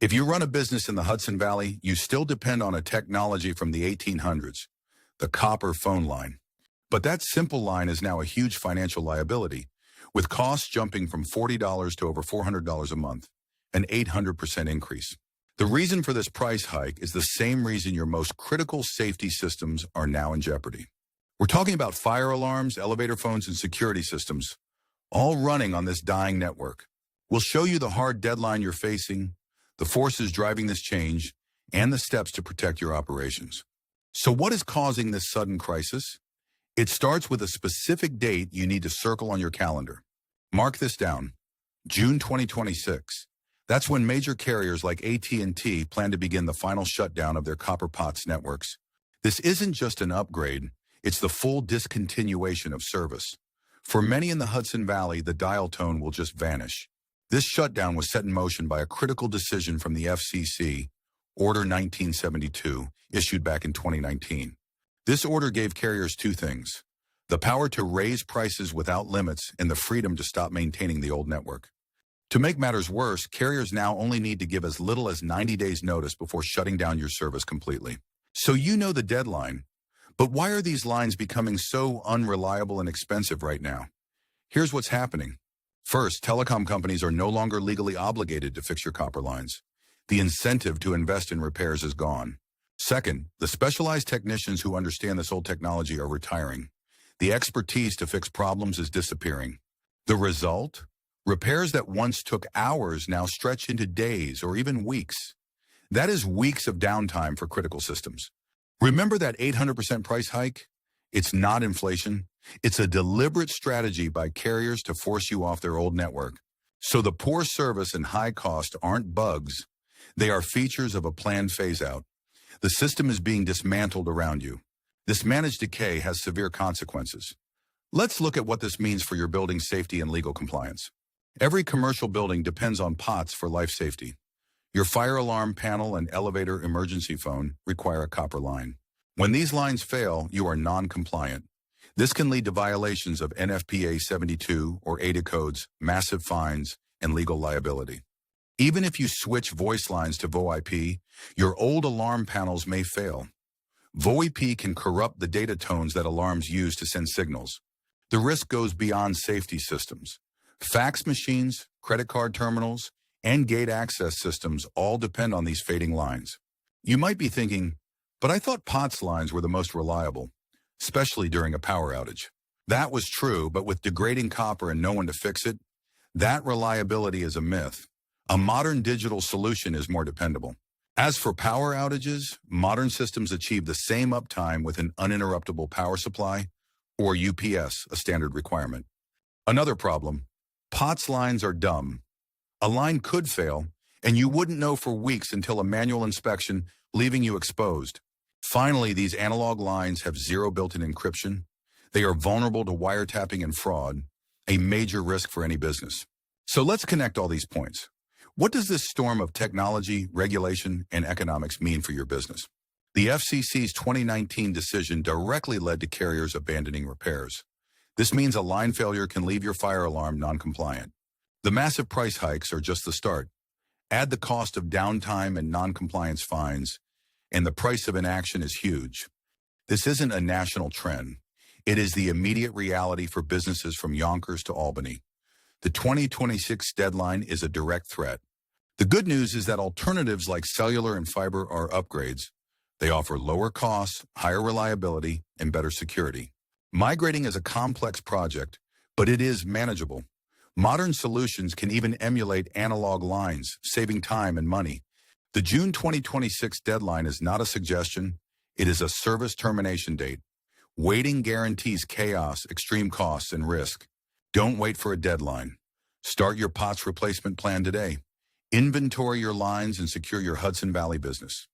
If you run a business in the Hudson Valley, you still depend on a technology from the 1800s, the copper phone line. But that simple line is now a huge financial liability, with costs jumping from $40 to over $400 a month, an 800% increase. The reason for this price hike is the same reason your most critical safety systems are now in jeopardy. We're talking about fire alarms, elevator phones, and security systems, all running on this dying network. We'll show you the hard deadline you're facing, the forces driving this change, and the steps to protect your operations. So what is causing this sudden crisis? It starts with a specific date you need to circle on your calendar. Mark this down, June 2026. That's when major carriers like AT&T plan to begin the final shutdown of their copper POTS networks. This isn't just an upgrade, it's the full discontinuation of service. For many in the Hudson Valley, the dial tone will just vanish. This shutdown was set in motion by a critical decision from the FCC, Order 1972, issued back in 2019. This order gave carriers two things: the power to raise prices without limits and the freedom to stop maintaining the old network. To make matters worse, carriers now only need to give as little as 90 days notice before shutting down your service completely. So you know the deadline. But why are these lines becoming so unreliable and expensive right now? Here's what's happening. First, telecom companies are no longer legally obligated to fix your copper lines. The incentive to invest in repairs is gone. Second, the specialized technicians who understand this old technology are retiring. The expertise to fix problems is disappearing. The result? Repairs that once took hours now stretch into days or even weeks. That is weeks of downtime for critical systems. Remember that 800% price hike? It's not inflation. It's a deliberate strategy by carriers to force you off their old network. So the poor service and high cost aren't bugs. They are features of a planned phase-out. The system is being dismantled around you. This managed decay has severe consequences. Let's look at what this means for your building's safety and legal compliance. Every commercial building depends on POTS for life safety. Your fire alarm panel and elevator emergency phone require a copper line. When these lines fail, you are non-compliant. This can lead to violations of NFPA 72 or ADA codes, massive fines, and legal liability. Even if you switch voice lines to VoIP, your old alarm panels may fail. VoIP can corrupt the data tones that alarms use to send signals. The risk goes beyond safety systems. Fax machines, credit card terminals, and gate access systems all depend on these fading lines. You might be thinking, but I thought POTS lines were the most reliable, especially during a power outage. That was true, but with degrading copper and no one to fix it, that reliability is a myth. A modern digital solution is more dependable. As for power outages, modern systems achieve the same uptime with an uninterruptible power supply, or UPS, a standard requirement. Another problem: POTS lines are dumb. A line could fail, and you wouldn't know for weeks until a manual inspection, leaving you exposed. Finally, these analog lines have zero built-in encryption. They are vulnerable to wiretapping and fraud, a major risk for any business. So let's connect all these points. What does this storm of technology, regulation, and economics mean for your business? The FCC's 2019 decision directly led to carriers abandoning repairs. This means a line failure can leave your fire alarm non-compliant. The massive price hikes are just the start. Add the cost of downtime and non-compliance fines, and the price of inaction is huge. This isn't a national trend. It is the immediate reality for businesses from Yonkers to Albany. The 2026 deadline is a direct threat. The good news is that alternatives like cellular and fiber are upgrades. They offer lower costs, higher reliability, and better security. Migrating is a complex project, but it is manageable. Modern solutions can even emulate analog lines, saving time and money. The June 2026 deadline is not a suggestion. It is a service termination date. Waiting guarantees chaos, extreme costs, and risk. Don't wait for a deadline. Start your POTS replacement plan today. Inventory your lines and secure your Hudson Valley business.